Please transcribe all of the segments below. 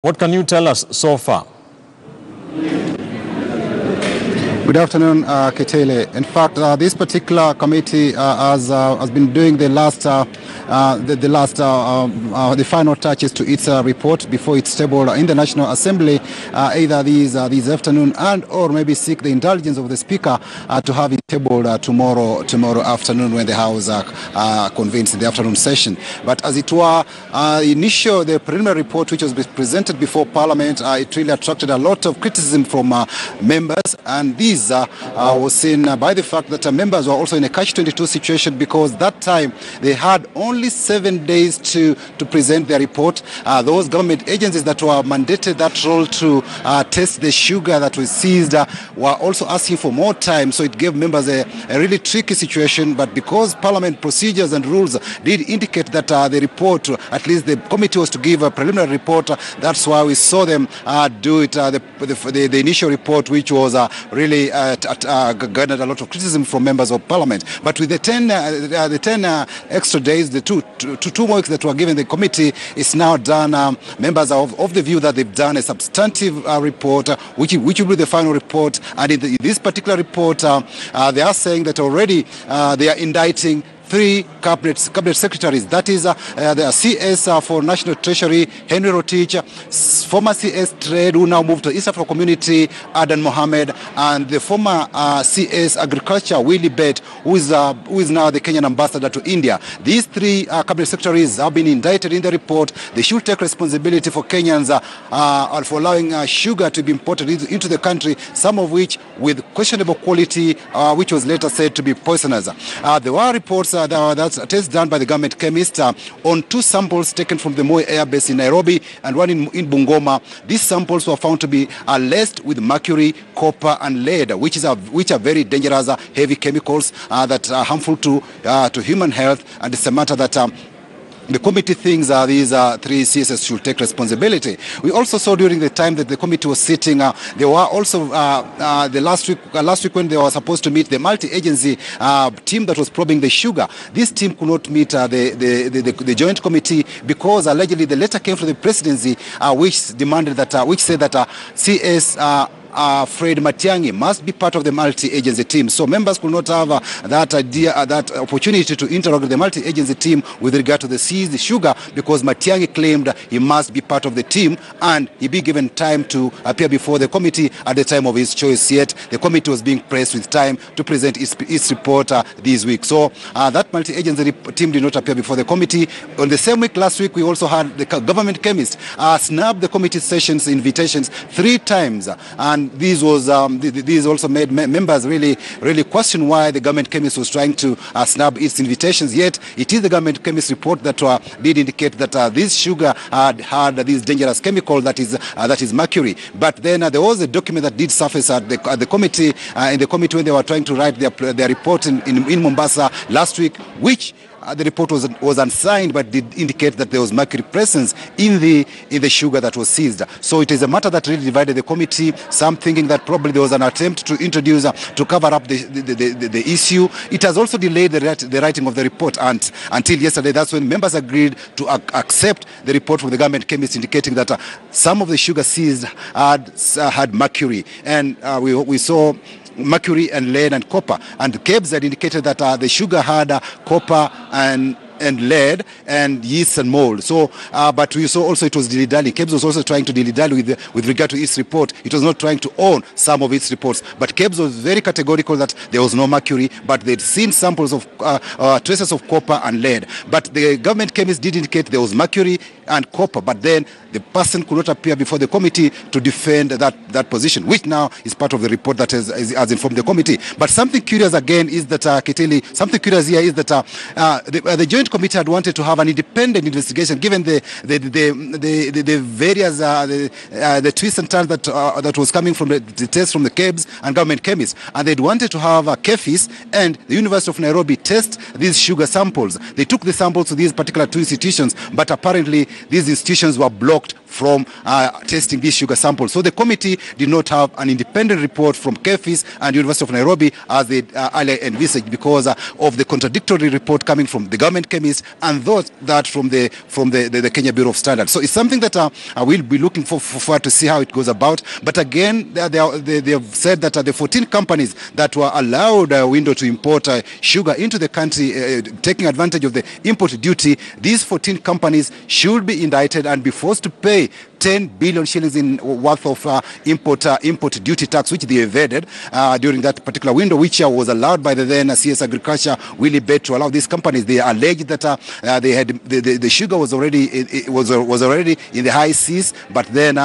What can you tell us so far? Good afternoon, Kitele. In fact, this particular committee has been doing the final touches to its report before it's tabled in the National Assembly, either this afternoon or maybe seek the indulgence of the Speaker to have it tabled tomorrow afternoon when the House convenes in the afternoon session. But as it were, the preliminary report which was presented before Parliament, it really attracted a lot of criticism from members, and these was seen by the fact that members were also in a catch-22 situation, because that time they had only 7 days to present their report. Those government agencies that were mandated that role to test the sugar that was seized were also asking for more time, so it gave members a really tricky situation. But because Parliament procedures and rules did indicate that the report, at least the committee was to give a preliminary report, that's why we saw them do it, the initial report, which was really garnered a lot of criticism from members of Parliament. But with the 10 extra days, the two more weeks that were given the committee, is now done. Members are of the view that they've done a substantive report, which will be the final report. And in this particular report, they are saying that already they are indicting 3 cabinet secretaries. That is the CS for National Treasury, Henry Rotich, former CS Trade, who now moved to East Africa Community, Adan Mohammed, and the former CS Agriculture, Willie Bett, who is now the Kenyan ambassador to India. These 3 cabinet secretaries have been indicted in the report. They should take responsibility for Kenyans for allowing sugar to be imported into the country, some of which with questionable quality, which was later said to be poisonous. There were reports that's a test done by the government chemist on 2 samples taken from the Moi Air Base in Nairobi and one in Bungoma. These samples were found to be laced with mercury, copper and lead, which are very dangerous heavy chemicals that are harmful to human health. And it's a matter that the committee thinks these 3 CSs should take responsibility. We also saw during the time that the committee was sitting, there were also the last week when they were supposed to meet the multi-agency team that was probing the sugar. This team could not meet the joint committee because allegedly the letter came from the presidency, which demanded that, which said that CS Fred Matiang'i must be part of the multi-agency team. So members could not have that opportunity to interrogate the multi-agency team with regard to the seized sugar, because Matiang'i claimed he must be part of the team and he be given time to appear before the committee at the time of his choice. Yet the committee was being pressed with time to present its report this week. So that multi-agency team did not appear before the committee. On the same week, last week, we also had the government chemist snub the committee sessions invitations 3 times, and these also made members really question why the government chemist was trying to snub its invitations. Yet it is the government chemist report that did indicate that this sugar had this dangerous chemical that is mercury. But then there was a document that did surface at the committee in the committee when they were trying to write their report in Mombasa last week, which the report was unsigned, but did indicate that there was mercury presence in the sugar that was seized. So it is a matter that really divided the committee. Some thinking that probably there was an attempt to introduce to cover up the issue. It has also delayed the writing of the report, and until yesterday, that's when members agreed to accept the report from the government chemist indicating that some of the sugar seized had mercury, and we saw mercury and lead and copper, and KEBS had indicated that the sugar had copper and lead and yeast and mold. So, but we saw also it was dilly-dally. KEBS was also trying to dilly-dally with regard to its report. It was not trying to own some of its reports. But KEBS was very categorical that there was no mercury, but they'd seen samples of traces of copper and lead. But the government chemist did indicate there was mercury and copper, but then the person could not appear before the committee to defend that position, which now is part of the report that has informed the committee. But something curious again is that, something curious here is that the Joint Committee had wanted to have an independent investigation, given the various the twists and turns that was coming from the tests from the KEBS and government chemists, and they'd wanted to have KEFIS and the University of Nairobi test these sugar samples. They took the samples to these particular 2 institutions, but apparently these institutions were blocked from testing these sugar samples. So the committee did not have an independent report from KEFIS and University of Nairobi as they earlier envisaged, because of the contradictory report coming from the government chemist and that from the Kenya Bureau of Standards. So it's something that I will be looking for to see how it goes about. But again, they have said that the 14 companies that were allowed a window to import sugar into the country, taking advantage of the import duty, these 14 companies should be indicted and be forced to pay 10 billion shillings in worth of import duty tax, which they evaded during that particular window, which was allowed by the then CS Agriculture Willie Bett to allow these companies. They alleged that they had the sugar was already in the high seas, but then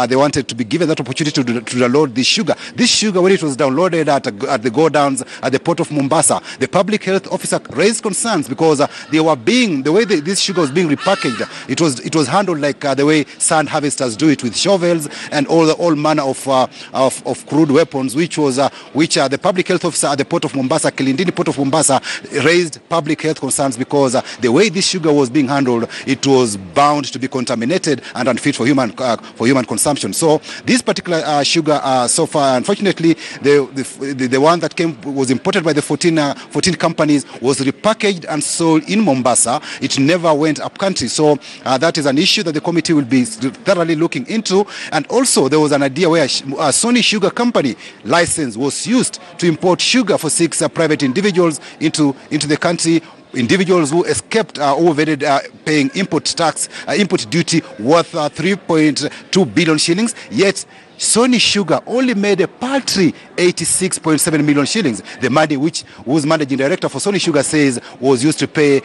they wanted to be given that opportunity to download this sugar. This sugar, when it was downloaded at the go-downs at the port of Mombasa, the public health officer raised concerns because they were being, the way this sugar was being repackaged, it was handled like the way sand harvesters do it, with shovels and all manner of crude weapons, which the public health officer at the port of Mombasa, Kilindini port of Mombasa, raised public health concerns because the way this sugar was being handled, it was bound to be contaminated and unfit for human consumption. So this particular sugar, so far, unfortunately, the one that was imported by the 14 companies was repackaged and sold in Mombasa. It never went up country. So that is an issue that the committee will be thoroughly looking into. And also there was an idea where Sony Sugar Company license was used to import sugar for 6 private individuals into the country. Individuals who escaped who evaded paying import duty worth 3.2 billion shillings, yet Sony Sugar only made a paltry 86.7 million shillings. The money whose managing director for Sony Sugar says was used to pay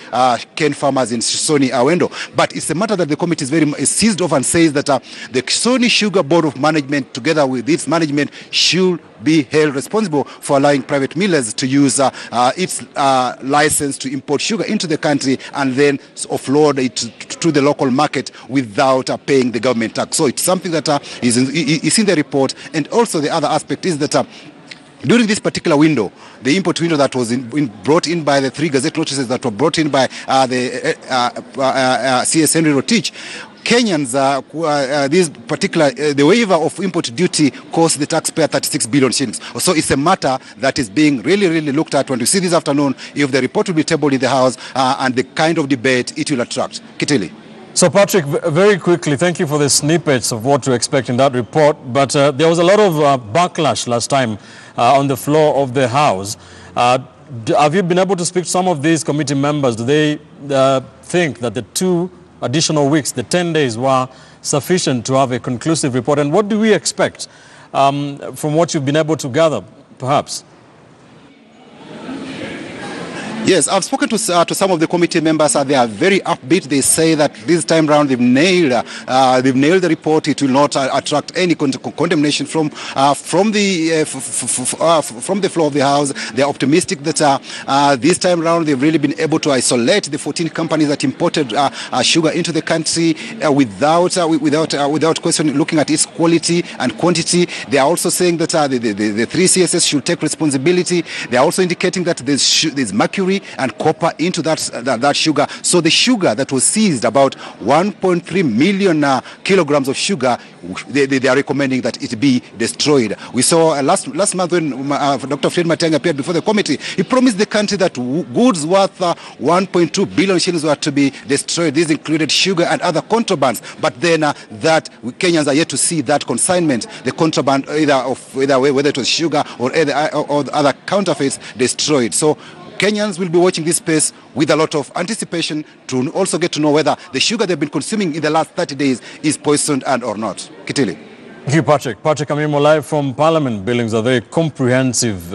cane farmers in Sony Awendo. But it's a matter that the committee is seized of and says that the Sony Sugar Board of Management, together with its management, should be held responsible for allowing private millers to use its license to import sugar into the country and then offload it to the local market without paying the government tax. So it's something that is in the report. And also the other aspect is that during this particular window, the import window that was brought in by the 3 Gazette notices that were brought in by the CS Henry Rotich, Kenyans, the waiver of import duty cost the taxpayer 36 billion shillings. So it's a matter that is being really looked at when we see this afternoon if the report will be tabled in the House and the kind of debate it will attract. Kitili. So Patrick, very quickly, thank you for the snippets of what to expect in that report. But there was a lot of backlash last time on the floor of the House. Have you been able to speak to some of these committee members? Do they think that the 2 additional weeks, the 10 days, were sufficient to have a conclusive report? And what do we expect from what you've been able to gather, perhaps? Yes, I've spoken to some of the committee members. They are very upbeat. They say that this time round they've nailed the report. It will not attract any condemnation from the floor of the House. They are optimistic that this time round they've really been able to isolate the 14 companies that imported sugar into the country without questioning, looking at its quality and quantity. They are also saying that the 3 CSS should take responsibility. They are also indicating that there's mercury and copper into that sugar. So the sugar that was seized, about 1.3 million kilograms of sugar, they are recommending that it be destroyed. We saw last month when Dr. Fred Matiang'i appeared before the committee, he promised the country that goods worth 1.2 billion shillings were to be destroyed. These included sugar and other contrabands. But then that Kenyans are yet to see that consignment, the contraband, whether it was sugar or other counterfeits, destroyed. So Kenyans will be watching this space with a lot of anticipation to also get to know whether the sugar they've been consuming in the last 30 days is poisoned and or not. Kitili. Thank you, Patrick. Patrick Amimo live from Parliament Buildings. A very comprehensive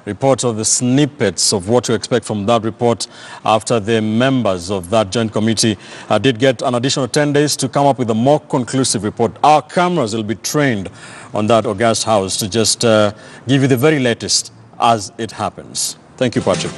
report of the snippets of what to expect from that report after the members of that joint committee did get an additional 10 days to come up with a more conclusive report. Our cameras will be trained on that august house to just give you the very latest as it happens. Thank you, Patrick.